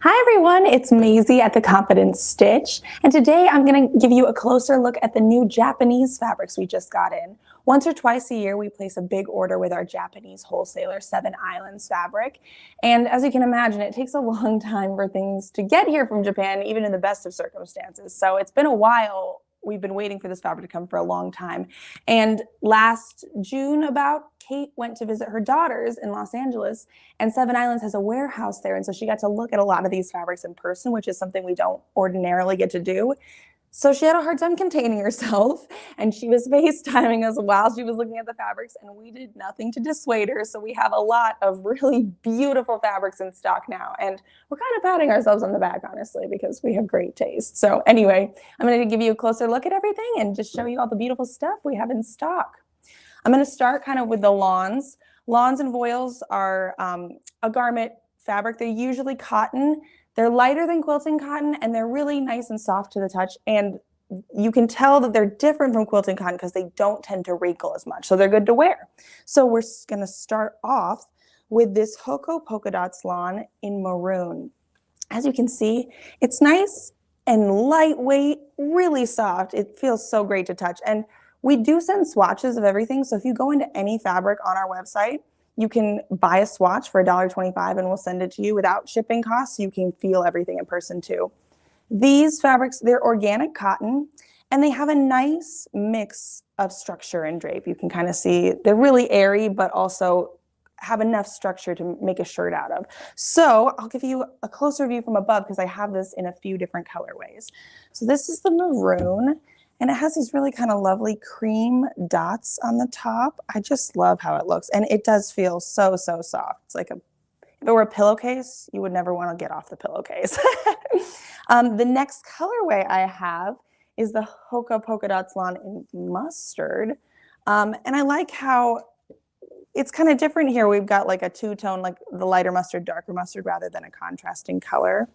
Hi everyone, it's Maisie at The Confident Stitch, and today I'm going to give you a closer look at the new Japanese fabrics we just got in. Once or twice a year we place a big order with our Japanese wholesaler, Seven Islands Fabric, and as you can imagine it takes a long time for things to get here from Japan, even in the best of circumstances. So it's been a while. We've been waiting for this fabric to come for a long time. And last June Kate went to visit her daughters in Los Angeles, and Seven Islands has a warehouse there. And so she got to look at a lot of these fabrics in person, which is something we don't ordinarily get to do. So she had a hard time containing herself, and she was FaceTiming us while she was looking at the fabrics, and we did nothing to dissuade her. So we have a lot of really beautiful fabrics in stock now, and we're kind of patting ourselves on the back, honestly, because we have great taste. So anyway, I'm going to give you a closer look at everything and just show you all the beautiful stuff we have in stock. I'm going to start kind of with the lawns. Lawns and voiles are a garment fabric. They're usually cotton. They're lighter than quilting cotton, and they're really nice and soft to the touch. And you can tell that they're different from quilting cotton because they don't tend to wrinkle as much. So they're good to wear. So we're going to start off with this Hoko Polka Dots lawn in maroon. As you can see, it's nice and lightweight, really soft. It feels so great to touch. And we do send swatches of everything. So if you go into any fabric on our website, you can buy a swatch for $1.25 and we'll send it to you without shipping costs. You can feel everything in person too. These fabrics, they're organic cotton, and they have a nice mix of structure and drape. You can kind of see they're really airy, but also have enough structure to make a shirt out of. So I'll give you a closer view from above because I have this in a few different colorways. So this is the maroon. And it has these really kind of lovely cream dots on the top. I just love how it looks. And it does feel so, so soft. It's like if it were a pillowcase, you would never want to get off the pillowcase. The next colorway I have is the Hoko Polka Dots Lawn in mustard. And I like how it's kind of different here. We've got like a two-tone, like the lighter mustard, darker mustard, rather than a contrasting color.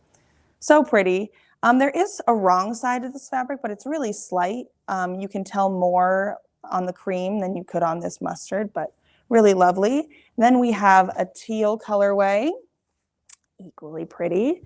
So pretty. There is a wrong side of this fabric, but it's really slight. You can tell more on the cream than you could on this mustard, but really lovely. Then we have a teal colorway, equally pretty.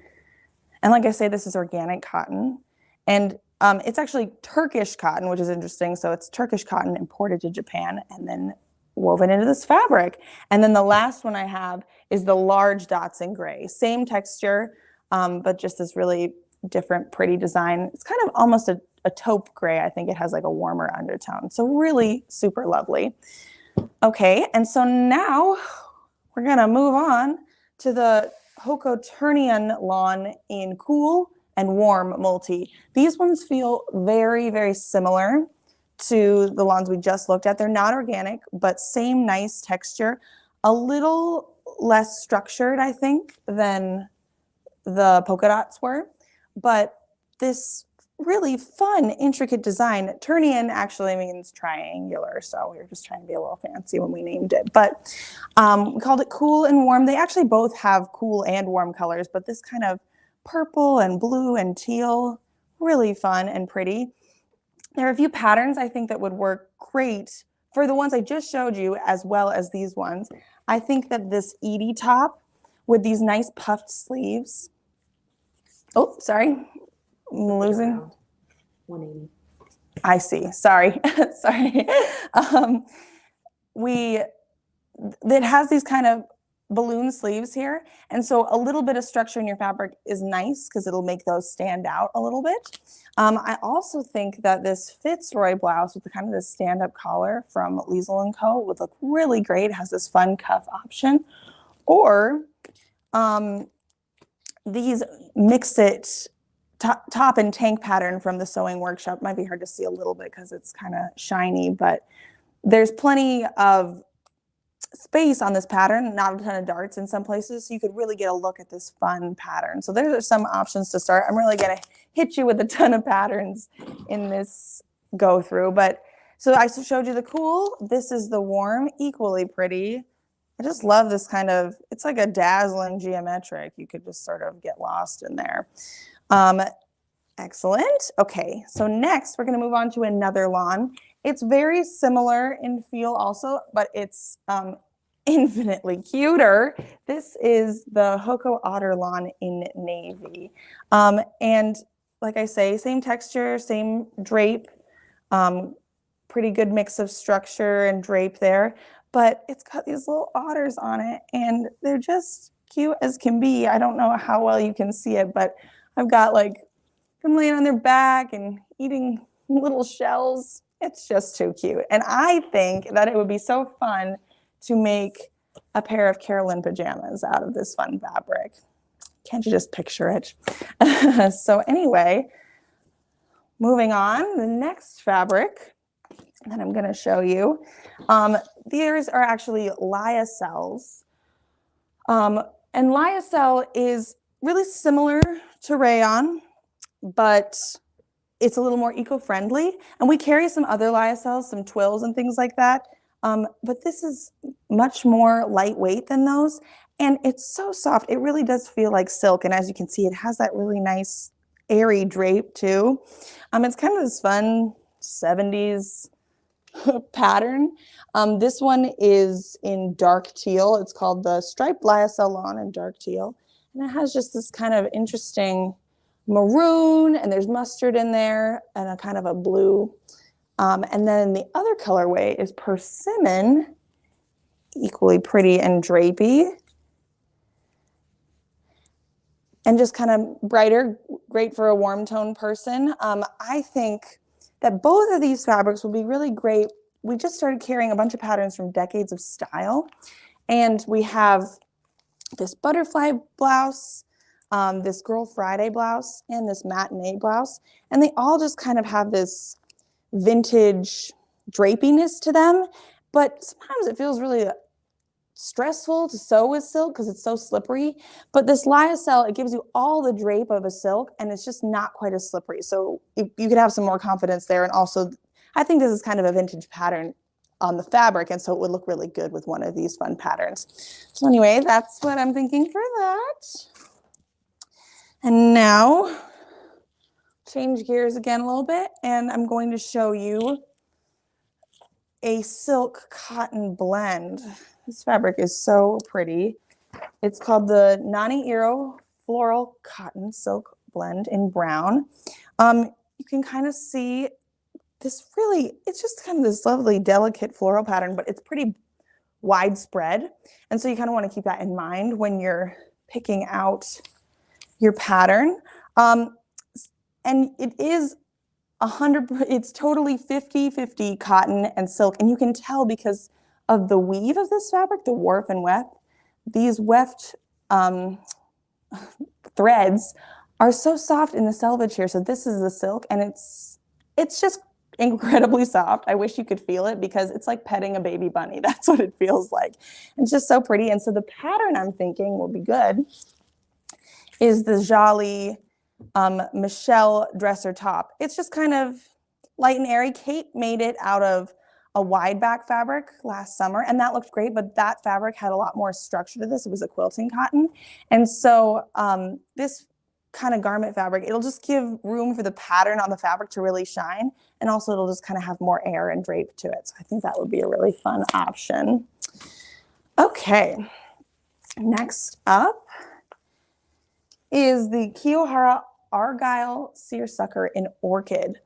And like I say, this is organic cotton. And it's actually Turkish cotton, which is interesting. So it's Turkish cotton imported to Japan and then woven into this fabric. And then the last one I have is the large dots in gray. Same texture, but just this really different pretty design. It's kind of almost a taupe gray. I think it has like a warmer undertone. So really super lovely. Okay, and so now we're gonna move on to the Hoko Turnian lawn in cool and warm multi. These ones feel very, very similar to the lawns we just looked at. They're not organic, but same nice texture. A little less structured, I think, than the polka dots were. But this really fun, intricate design, Turnian actually means triangular, so we were just trying to be a little fancy when we named it. But we called it cool and warm. They actually both have cool and warm colors, but this kind of purple and blue and teal, really fun and pretty. There are a few patterns I think that would work great for the ones I just showed you as well as these ones. I think that this Edie top with these nice puffed sleeves. Oh, sorry, I'm losing. 180. I see, sorry, sorry. It has these kind of balloon sleeves here. And so a little bit of structure in your fabric is nice because it'll make those stand out a little bit. I also think that this Fitzroy blouse with the kind of this stand-up collar from Lyocell & Co. would look really great. It has this fun cuff option. Or these mix-it top and tank pattern from the sewing workshop might be hard to see a little bit because it's kind of shiny, but there's plenty of space on this pattern, not a ton of darts in some places, so you could really get a look at this fun pattern. So there are some options to start. I'm really going to hit you with a ton of patterns in this go through, but so I showed you the cool. This is the warm, equally pretty. I just love this kind of, it's like a dazzling geometric. You could just sort of get lost in there. Excellent. Okay, so next we're going to move on to another lawn. It's very similar in feel also, but it's infinitely cuter. This is the Hoko Otter Lawn in navy. And like I say, same texture, same drape, pretty good mix of structure and drape there, but it's got these little otters on it and they're just cute as can be. I don't know how well you can see it, but I've got like them laying on their back and eating little shells. It's just too cute. And I think that it would be so fun to make a pair of Carolyn pajamas out of this fun fabric. Can't you just picture it? So anyway, moving on, the next fabric that I'm going to show you. These are actually Lyocells. And Lyocell is really similar to rayon, but it's a little more eco-friendly. And we carry some other Lyocells, some twills and things like that. But this is much more lightweight than those. And it's so soft. It really does feel like silk. And as you can see, it has that really nice airy drape too. It's kind of this fun 70s pattern. This one is in dark teal. It's called the Striped Lyocell Lawn in dark teal. And it has just this kind of interesting maroon, and there's mustard in there, and a kind of a blue. And then the other colorway is Persimmon, equally pretty and drapey. And just kind of brighter, great for a warm tone person. I think that both of these fabrics will be really great. We just started carrying a bunch of patterns from Decades of Style. And we have this butterfly blouse, this Girl Friday blouse, and this matinee blouse. And they all just kind of have this vintage drapiness to them. But sometimes it feels really stressful to sew with silk because it's so slippery. But this Lyocell, it gives you all the drape of a silk, and it's just not quite as slippery. So you could have some more confidence there. And also, I think this is kind of a vintage pattern on the fabric, and so it would look really good with one of these fun patterns. So anyway, that's what I'm thinking for that. And now, change gears again a little bit, and I'm going to show you a silk cotton blend. This fabric is so pretty. It's called the Nani Eero Floral Cotton Silk Blend in brown. You can kind of see this really, it's just kind of this lovely, delicate floral pattern, but it's pretty widespread. And so you kind of want to keep that in mind when you're picking out your pattern. And it is 100, it's totally 50-50 cotton and silk. And you can tell because of the weave of this fabric, the warp and weft, these weft threads are so soft in the selvage here. So this is the silk, and it's just incredibly soft. I wish you could feel it because it's like petting a baby bunny. That's what it feels like. It's just so pretty. And so the pattern I'm thinking will be good is the Jolly Michelle dresser top. It's just kind of light and airy. Kate made it out of a wide back fabric last summer, and that looked great, but that fabric had a lot more structure to this. It was a quilting cotton. And so this kind of garment fabric, it'll just give room for the pattern on the fabric to really shine, and also it'll just kind of have more air and drape to it. So I think that would be a really fun option. Okay, next up is the Kiyohara Argyle seersucker in orchid.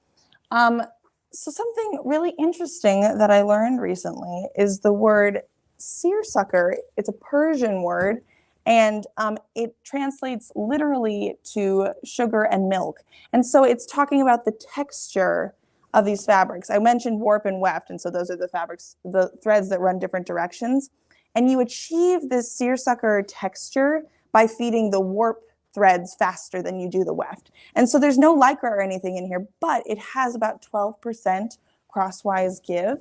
So something really interesting that I learned recently is the word seersucker. It's a Persian word, and it translates literally to sugar and milk. And so it's talking about the texture of these fabrics. I mentioned warp and weft, and so those are the fabrics, the threads that run different directions. And you achieve this seersucker texture by feeding the warp threads faster than you do the weft. And so there's no lycra or anything in here, but it has about 12% crosswise give.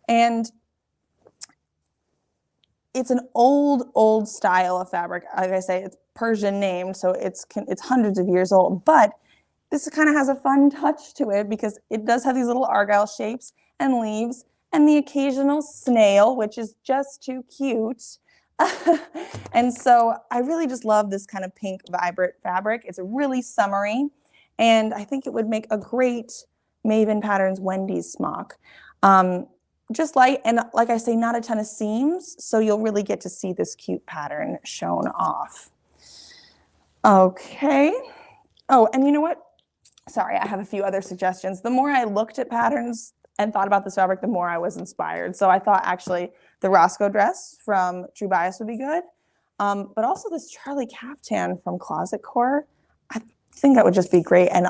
And it's an old style of fabric. Like I say, it's Persian named, so it's hundreds of years old, but this kind of has a fun touch to it because it does have these little argyle shapes and leaves and the occasional snail, which is just too cute. And so I really just love this kind of pink, vibrant fabric. It's really summery, and I think it would make a great Maven Patterns Wendy's smock. just light, and like I say, not a ton of seams, so you'll really get to see this cute pattern shown off. Okay. Oh, and you know what? Sorry, I have a few other suggestions. The more I looked at patterns and thought about this fabric, the more I was inspired. So I thought actually the Roscoe dress from True Bias would be good, but also this Charlie caftan from Closet Core. I think that would just be great, and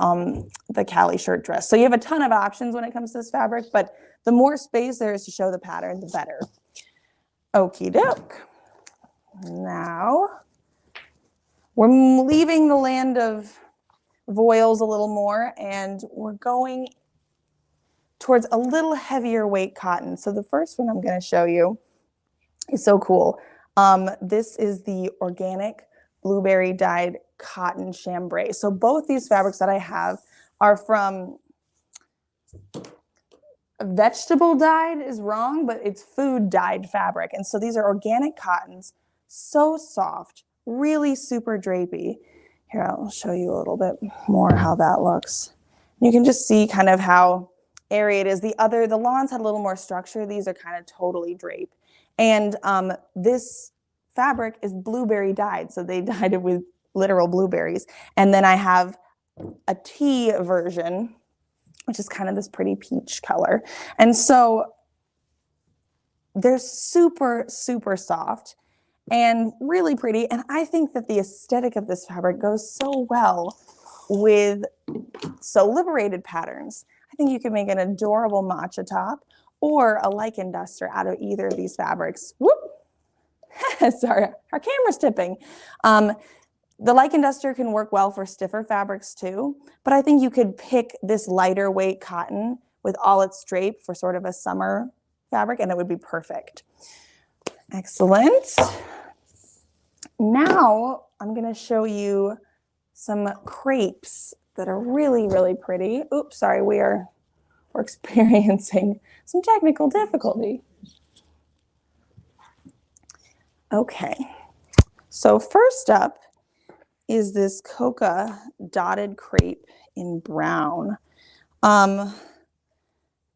the Callie shirt dress. So you have a ton of options when it comes to this fabric, but the more space there is to show the pattern, the better. Okie doke. Now we're leaving the land of voiles a little more, and we're going towards a little heavier weight cotton. So the first one I'm going to show you is so cool. This is the organic blueberry dyed cotton chambray. So both these fabrics that I have are from vegetable dyed is wrong, but it's food dyed fabric. And so these are organic cottons, so soft, really super drapey. Here, I'll show you a little bit more how that looks. You can just see kind of how airy it is. The lawns had a little more structure. These are kind of totally draped. And this fabric is blueberry dyed, so they dyed it with literal blueberries. And then I have a tea version, which is kind of this pretty peach color. And so they're super, super soft and really pretty. And I think that the aesthetic of this fabric goes so well with So Liberated patterns. I think you could make an adorable matcha top or a lichen duster out of either of these fabrics. Whoop! Sorry, our camera's tipping. The lichen duster can work well for stiffer fabrics too, but I think you could pick this lighter weight cotton with all its drape for sort of a summer fabric, and it would be perfect. Excellent. Now I'm going to show you some crepes that are really, really pretty. Oops, sorry, we're experiencing some technical difficulty. Okay, so first up is this Polka Dotted Crepe in brown.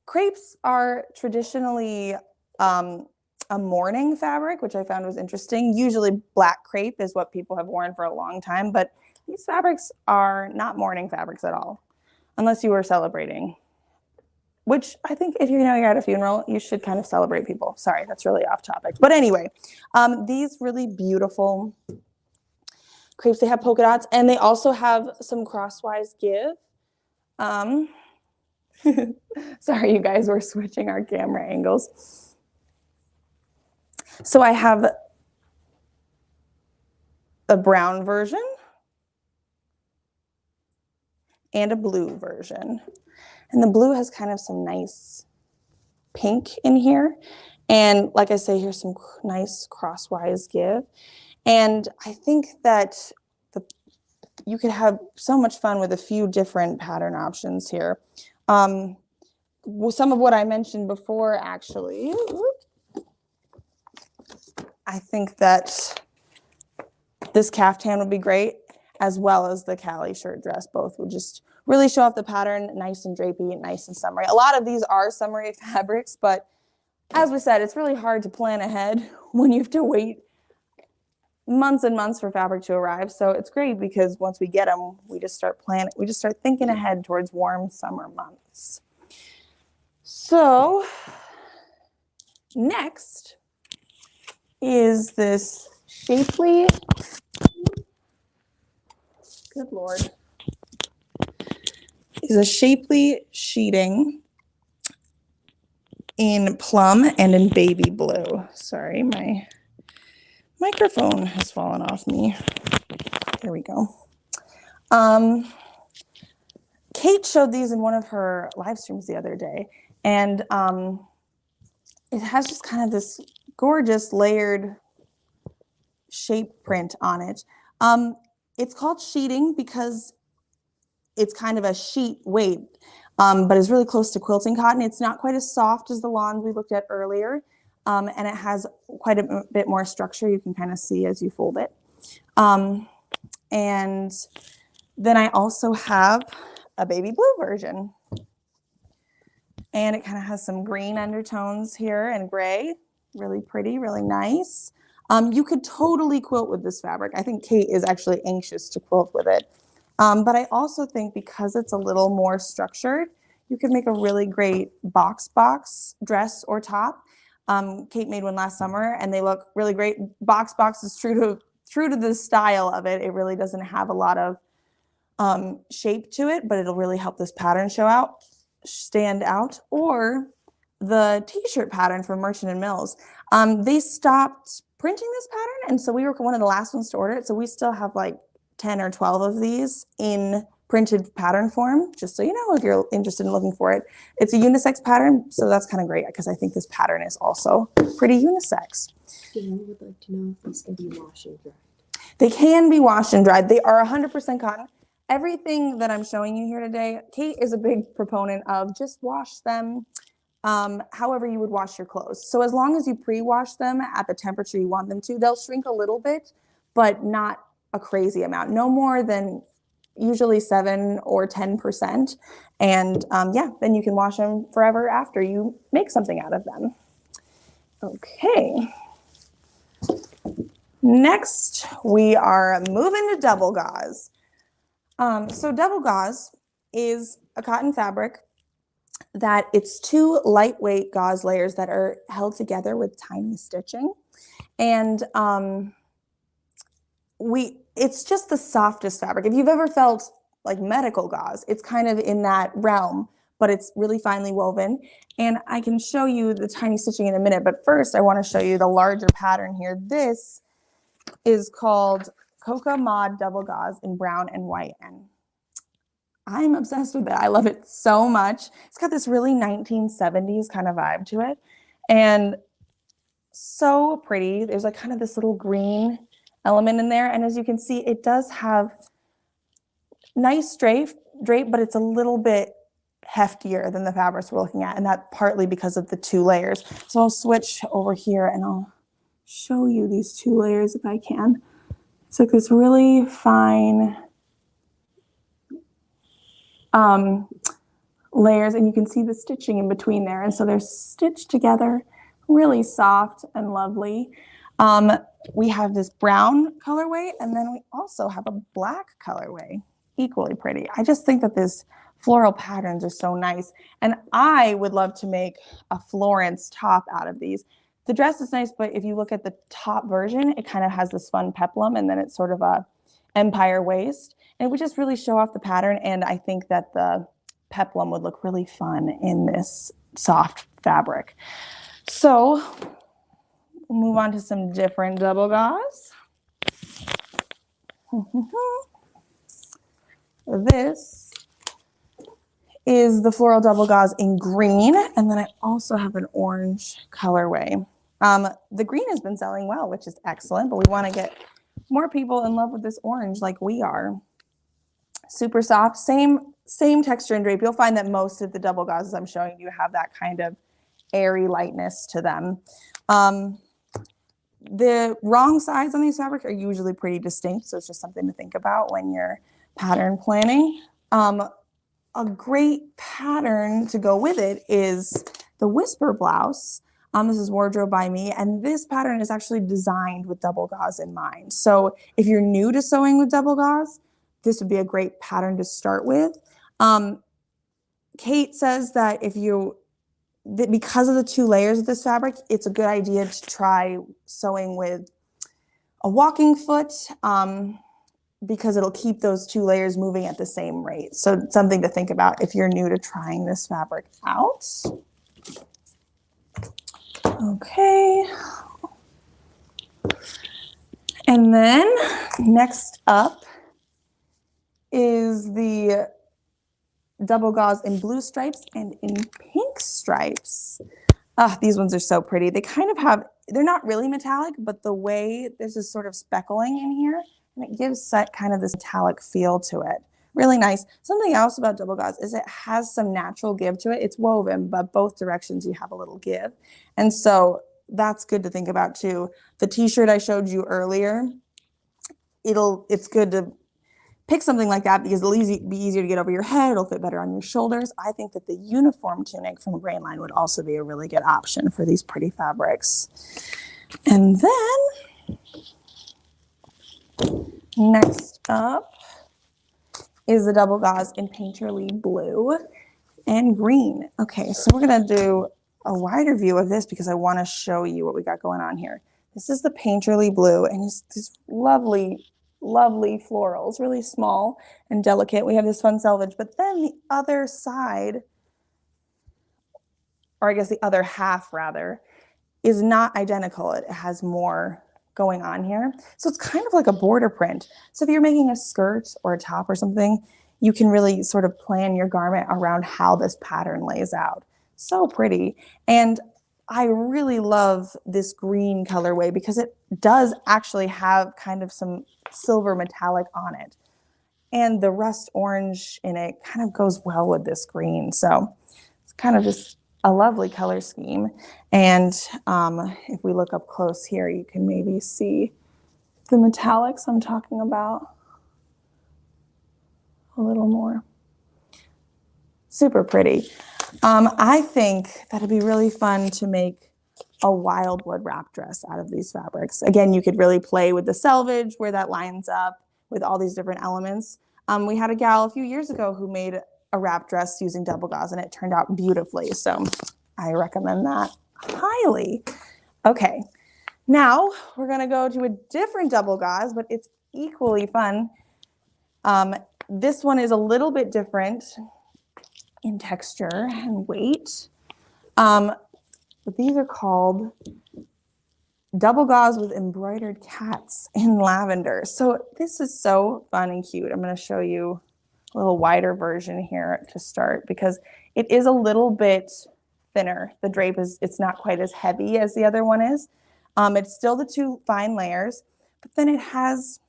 Crepes are traditionally a mourning fabric, which I found was interesting. Usually black crepe is what people have worn for a long time, but these fabrics are not mourning fabrics at all, unless you were celebrating. Which I think if you're at a funeral, you should kind of celebrate people. Sorry, that's really off topic. But anyway, these really beautiful crepes, they have polka dots, and they also have some crosswise give. Sorry, you guys, we're switching our camera angles. So I have a brown version and a blue version. And the blue has kind of some nice pink in here. And like I say, here's some nice crosswise give. And I think that you could have so much fun with a few different pattern options here. Some of what I mentioned before, actually, I think that this caftan would be great, as well as the Callie shirt dress. Both would just really show off the pattern, nice and drapey, nice and summery. A lot of these are summery fabrics, but as we said, it's really hard to plan ahead when you have to wait months and months for fabric to arrive. So it's great because once we get them, we just start planning, we just start thinking ahead towards warm summer months. So next is this shapely, good Lord, is a shapely sheeting in plum and in baby blue. Sorry, my microphone has fallen off me. There we go. Kate showed these in one of her live streams the other day, and it has just kind of this gorgeous layered shape print on it. It's called sheeting because it's kind of a sheet weight, but it's really close to quilting cotton. It's not quite as soft as the lawn we looked at earlier, and it has quite a bit more structure. You can kind of see as you fold it. And then I also have a baby blue version. And it kind of has some green undertones here and gray. Really pretty, really nice. You could totally quilt with this fabric. I think Kate is actually anxious to quilt with it. But I also think because it's a little more structured, you could make a really great box dress or top. Kate made one last summer and they look really great. Box is true to the style of it. It really doesn't have a lot of shape to it, but it'll really help this pattern stand out. Or the t-shirt pattern from Merchant and Mills. They stopped printing this pattern, and so we were one of the last ones to order it. So we still have like 10 or 12 of these in printed pattern form, just so you know if you're interested in looking for it. It's a unisex pattern, so that's kind of great because I think this pattern is also pretty unisex. I would like to know if these can be washed and dried. They can be washed and dried. They are 100% cotton. Everything that I'm showing you here today, Kate is a big proponent of just wash them however you would wash your clothes. So as long as you pre-wash them at the temperature you want them to, they'll shrink a little bit, but not a crazy amount. No more than usually 7 or 10%. And yeah, then you can wash them forever after you make something out of them. Okay. Next, we are moving to double gauze. So double gauze is a cotton fabric that it's 2 lightweight gauze layers that are held together with tiny stitching. And it's just the softest fabric. If you've ever felt like medical gauze, it's kind of in that realm, but it's really finely woven. And I can show you the tiny stitching in a minute, but first I want to show you the larger pattern here. This is called Coca Mod Double Gauze in brown and white, and I'm obsessed with it. I love it so much. It's got this really 1970s kind of vibe to it, and so pretty. There's like kind of this little green element in there, and as you can see, it does have nice drape, but it's a little bit heftier than the fabrics we're looking at, and that partly because of the 2 layers. So I'll switch over here and I'll show you these 2 layers if I can. It's like this really fine layers, and you can see the stitching in between there. And so they're stitched together, really soft and lovely. We have this brown colorway, and then we also have a black colorway, equally pretty. I just think that these floral patterns are so nice. And I would love to make a Florence top out of these. The dress is nice, but if you look at the top version, it kind of has this fun peplum, and then it's sort of a empire waist. And it would just really show off the pattern, and I think that the peplum would look really fun in this soft fabric. So we'll move on to some different double gauze. This is the floral double gauze in green, and then I also have an orange colorway. The green has been selling well, which is excellent, but we want to get more people in love with this orange like we are. Super soft, same texture and drape. You'll find that most of the double gauzes I'm showing you have that kind of airy lightness to them. The wrong sides on these fabrics are usually pretty distinct, so it's just something to think about when you're pattern planning. A great pattern to go with it is the Whisper blouse. This is Wardrobe by Me, and this pattern is actually designed with double gauze in mind. So if you're new to sewing with double gauze, this would be a great pattern to start with. Kate says that because of the 2 layers of this fabric, it's a good idea to try sewing with a walking foot because it'll keep those 2 layers moving at the same rate. So something to think about if you're new to trying this fabric out. Okay. And then next up is the double gauze in blue stripes and in pink stripes. These ones are so pretty. They kind of have, they're not really metallic, but the way there's this sort of speckling in here, and it gives kind of this metallic feel to it. Really nice. Something else about double gauze is it has some natural give to it. It's woven, but both directions you have a little give. And so that's good to think about too. The t-shirt I showed you earlier, it's good to pick something like that because it'll be easier to get over your head. It'll fit better on your shoulders. I think that the uniform tunic from Grain Line would also be a really good option for these pretty fabrics. And then next up is the double gauze in Painterly Blue and Green. Okay, so we're gonna do a wider view of this because I wanna show you what we got going on here. This is the Painterly Blue, and it's these lovely, lovely florals, really small and delicate. We have this fun selvage, but then the other side, or I guess the other half rather, is not identical. It has more going on here. So it's kind of like a border print. So if you're making a skirt or a top or something, you can really sort of plan your garment around how this pattern lays out. So pretty. And I really love this green colorway because it does actually have kind of some silver metallic on it. And the rust orange in it kind of goes well with this green. So it's kind of just a lovely color scheme. And if we look up close here, you can maybe see the metallics I'm talking about a little more. Super pretty. I think that it'd be really fun to make a wildwood wrap dress out of these fabrics. Again, you could really play with the selvage where that lines up with all these different elements. We had a gal a few years ago who made a wrap dress using double gauze and it turned out beautifully. So I recommend that highly. Okay, now we're gonna go to a different double gauze, but it's equally fun. This one is a little bit different in texture and weight. But these are called double gauze with embroidered cats in lavender. So this is so fun and cute. I'm going to show you a little wider version here to start because it is a little bit thinner. The drape it's not quite as heavy as the other one is. It's still the 2 fine layers, but then it has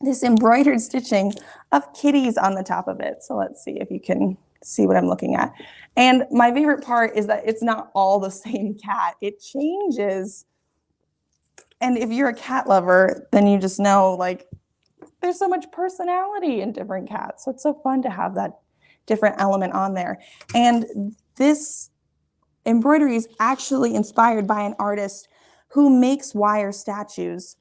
this embroidered stitching of kitties on the top of it. So let's see if you can see what I'm looking at. And my favorite part is that it's not all the same cat. It changes. And if you're a cat lover, then you just know like there's so much personality in different cats. So it's so fun to have that different element on there. And this embroidery is actually inspired by an artist who makes wire statues.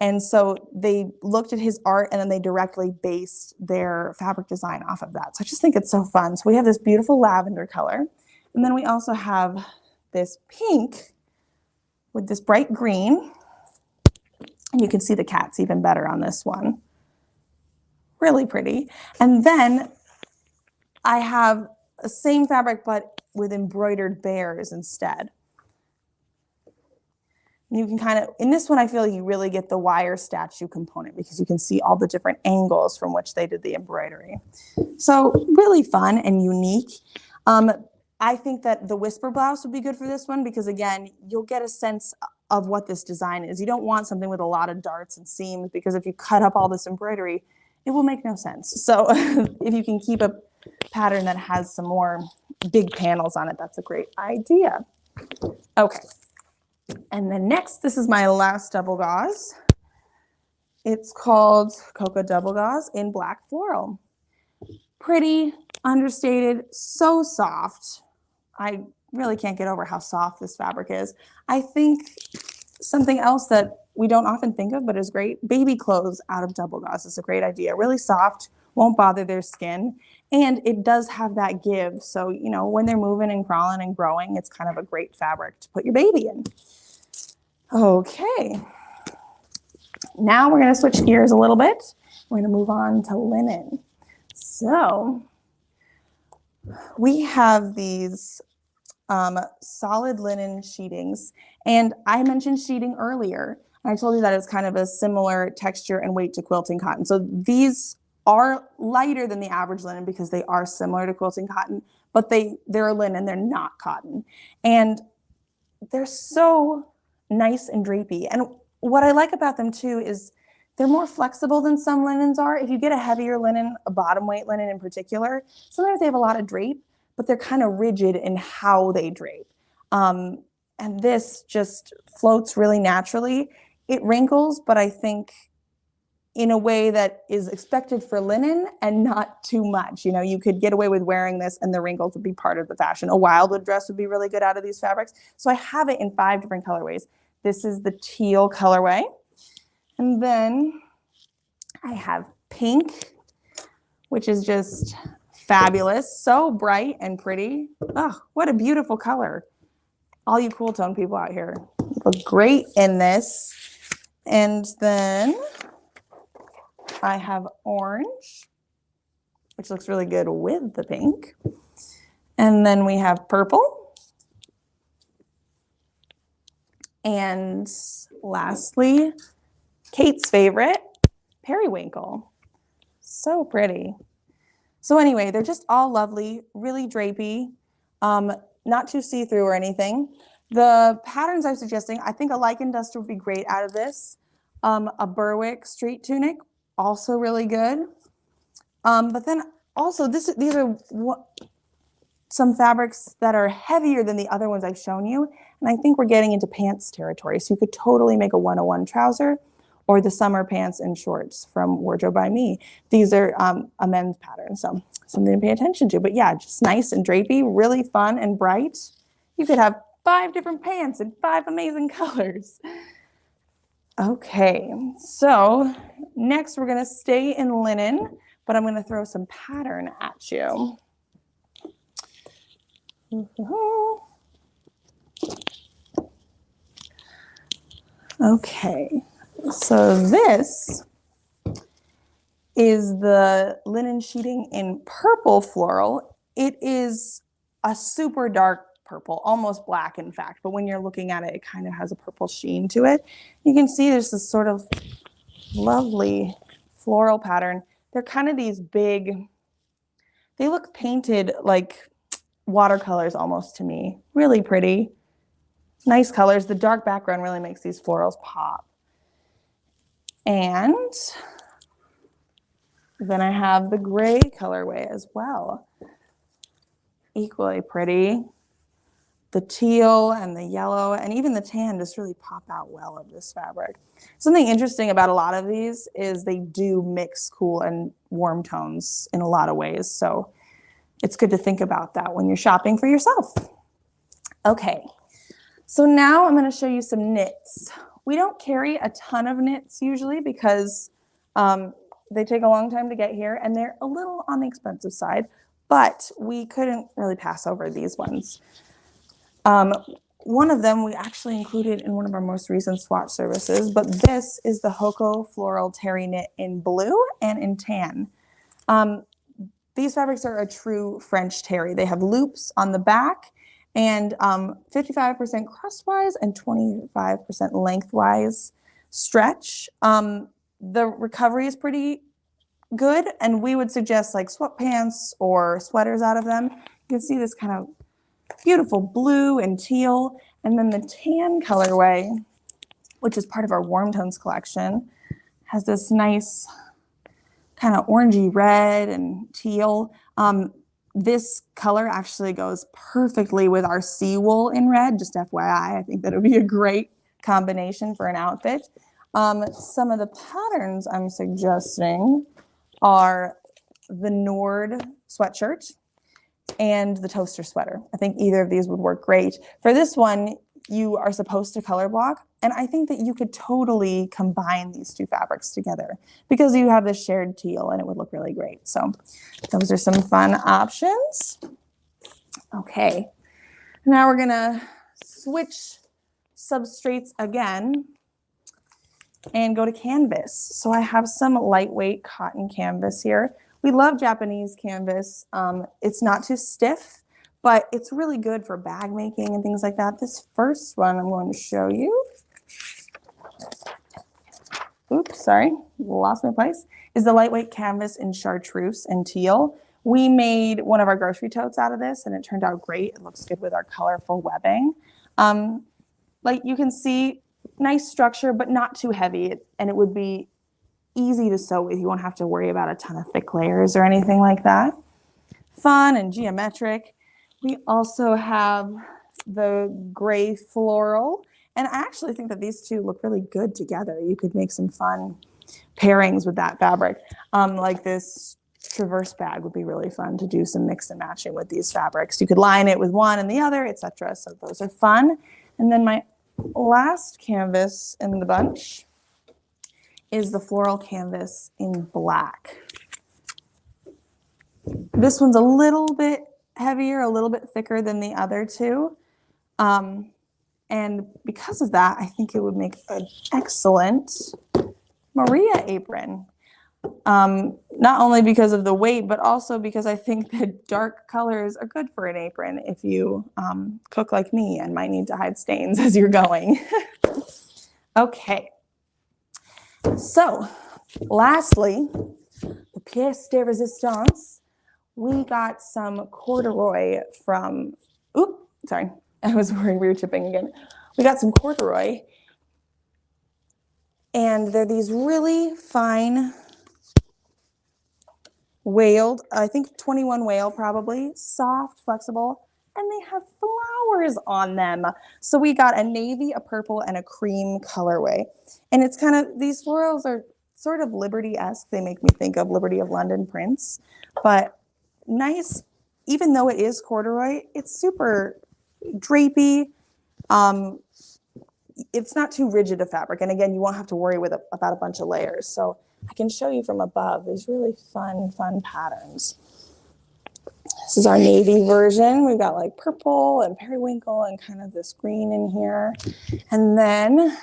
And so they looked at his art and then they directly based their fabric design off of that. So I just think it's so fun. So we have this beautiful lavender color. And then we also have this pink with this bright green. And you can see the cats even better on this one. Really pretty. And then I have the same fabric, but with embroidered bears instead. You can kind of, in this one, I feel like you really get the wire statue component because you can see all the different angles from which they did the embroidery. So really fun and unique. I think that the whisper blouse would be good for this one because again, you'll get a sense of what this design is. You don't want something with a lot of darts and seams because if you cut up all this embroidery, it will make no sense. So if you can keep a pattern that has some more big panels on it, that's a great idea. Okay. And then next, this is my last double gauze. It's called Cocoa Double Gauze in Black Floral. Pretty, understated, so soft. I really can't get over how soft this fabric is. I think something else that we don't often think of but is great, baby clothes out of double gauze is a great idea. Really soft, won't bother their skin, and it does have that give. So, you know, when they're moving and crawling and growing, it's kind of a great fabric to put your baby in. Okay, now we're going to switch gears a little bit. We're going to move on to linen. So we have these solid linen sheetings, and I mentioned sheeting earlier. I told you that it's kind of a similar texture and weight to quilting cotton. So these are lighter than the average linen because they are similar to quilting cotton, but they're linen, they're not cotton. And they're so nice and drapey. And what I like about them too is they're more flexible than some linens are. If you get a heavier linen, a bottom weight linen in particular, sometimes they have a lot of drape, but they're kind of rigid in how they drape. And this just floats really naturally. It wrinkles, but I think in a way that is expected for linen and not too much. You know, you could get away with wearing this and the wrinkles would be part of the fashion. A wildwood dress would be really good out of these fabrics. So I have it in 5 different colorways. This is the teal colorway. And then I have pink, which is just fabulous. So bright and pretty. Oh, what a beautiful color. All you cool tone people out here look great in this. And then I have orange, which looks really good with the pink. And then we have purple. And lastly, Kate's favorite, periwinkle. So pretty. So anyway, they're just all lovely, really drapey, not too see-through or anything. The patterns I'm suggesting, I think a lichen duster would be great out of this. A Berwick street tunic, also really good. But then also these are some fabrics that are heavier than the other ones I've shown you. And I think we're getting into pants territory. So you could totally make a 101 trouser or the summer pants and shorts from Wardrobe by Me. These are a men's pattern, so something to pay attention to. But yeah, just nice and drapey, really fun and bright. You could have 5 different pants in 5 amazing colors. Okay, so next we're gonna stay in linen, but I'm gonna throw some pattern at you. Okay, so this is the linen sheeting in purple floral. It is a super dark purple, almost black in fact, but when you're looking at it, it kind of has a purple sheen to it. You can see there's this sort of lovely floral pattern. They're kind of these big, they look painted like watercolors almost to me. Really pretty, nice colors. The dark background really makes these florals pop. And then I have the gray colorway as well. Equally pretty. The teal and the yellow and even the tan just really pop out well of this fabric. Something interesting about a lot of these is they do mix cool and warm tones in a lot of ways. So it's good to think about that when you're shopping for yourself. Okay, so now I'm going to show you some knits. We don't carry a ton of knits usually because they take a long time to get here and they're a little on the expensive side, but we couldn't really pass over these ones. One of them we actually included in one of our most recent swatch services, but this is the Hoko Floral Terry Knit in blue and in tan. These fabrics are a true French terry. They have loops on the back and 55% crosswise and 25% lengthwise stretch. The recovery is pretty good, and we would suggest like sweatpants or sweaters out of them. You can see this kind of beautiful blue and teal, and then the tan colorway, which is part of our warm tones collection, has this nice kind of orangey red and teal. This color actually goes perfectly with our sea wool in red, just FYI. I think that would be a great combination for an outfit. Some of the patterns I'm suggesting are the Nord sweatshirt and the toaster sweater. I think either of these would work great. For this one, you are supposed to color block, and I think that you could totally combine these 2 fabrics together because you have this shared teal and it would look really great. So those are some fun options. Okay, now we're gonna switch substrates again and go to canvas. So I have some lightweight cotton canvas here. We love Japanese canvas. It's not too stiff, but it's really good for bag making and things like that. This first one I'm going to show you, oops, sorry, lost my place, is the lightweight canvas in chartreuse and teal. We made one of our grocery totes out of this and it turned out great. It looks good with our colorful webbing. Like you can see, nice structure, but not too heavy. And it would be easy to sew with. You won't have to worry about a ton of thick layers or anything like that. Fun and geometric. We also have the gray floral. And I actually think that these two look really good together. You could make some fun pairings with that fabric. Like this traverse bag would be really fun to do some mix and matching with these fabrics. You could line it with one and the other, etc. So those are fun. And then my last canvas in the bunch is the Floral Canvas in black. This one's a little bit heavier, a little bit thicker than the other two. And because of that, I think it would make an excellent Maria apron. Not only because of the weight, but also because I think that dark colors are good for an apron if you cook like me and might need to hide stains as you're going. Okay. So, lastly, the pièce de résistance. We got some corduroy from, sorry, I was worried we were chipping again. We got some corduroy, and they're these really fine wailed, I think 21 wale probably, soft, flexible, and they have flowers on them. So we got a navy, a purple, and a cream colorway. And it's kind of, these florals are sort of Liberty-esque. They make me think of Liberty of London prints, but nice, even though it is corduroy, it's super drapey. It's not too rigid a fabric. And again, you won't have to worry about a bunch of layers. So I can show you from above these really fun patterns. This is our navy version. We've got like purple and periwinkle and kind of this green in here. And then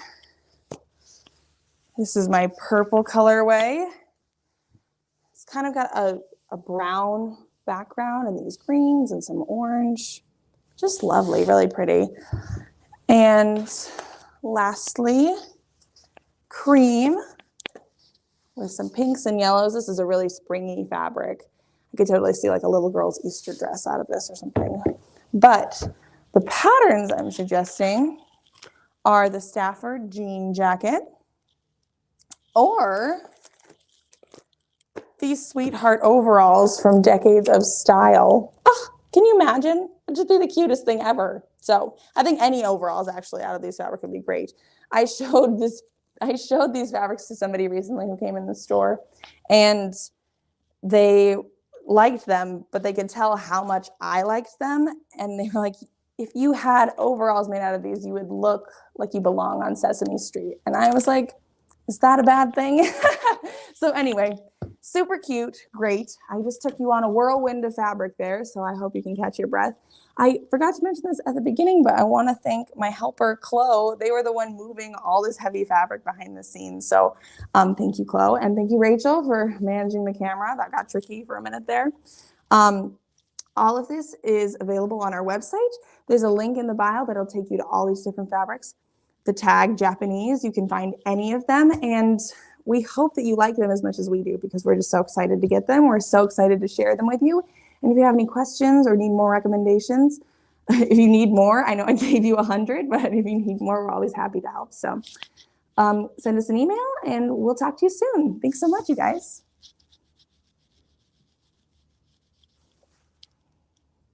this is my purple colorway. It's kind of got a brown background and these greens and some orange. Just lovely, really pretty. And lastly, cream with some pinks and yellows. This is a really springy fabric. I could totally see like a little girl's Easter dress out of this or something. But the patterns I'm suggesting are the Stafford jean jacket or these sweetheart overalls from Decades of Style. Oh, can you imagine? It'd just be the cutest thing ever. So I think any overalls actually out of these fabrics would be great. I showed these fabrics to somebody recently who came in the store, and they liked them, but they could tell how much I liked them. And they were like, if you had overalls made out of these, you would look like you belong on Sesame Street. And I was like, is that a bad thing? So anyway, super cute, great. I just took you on a whirlwind of fabric there, so I hope you can catch your breath. I forgot to mention this at the beginning, but I want to thank my helper, Chloe. They were the one moving all this heavy fabric behind the scenes. So thank you, Chloe. And thank you, Rachel, for managing the camera. That got tricky for a minute there. All of this is available on our website. There's a link in the bio that'll take you to all these different fabrics. The tag Japanese, you can find any of them. And we hope that you like them as much as we do, because we're just so excited to get them. We're so excited to share them with you. And if you have any questions or need more recommendations, if you need more, I know I gave you 100, but if you need more, we're always happy to help. So send us an email and we'll talk to you soon. Thanks so much, you guys.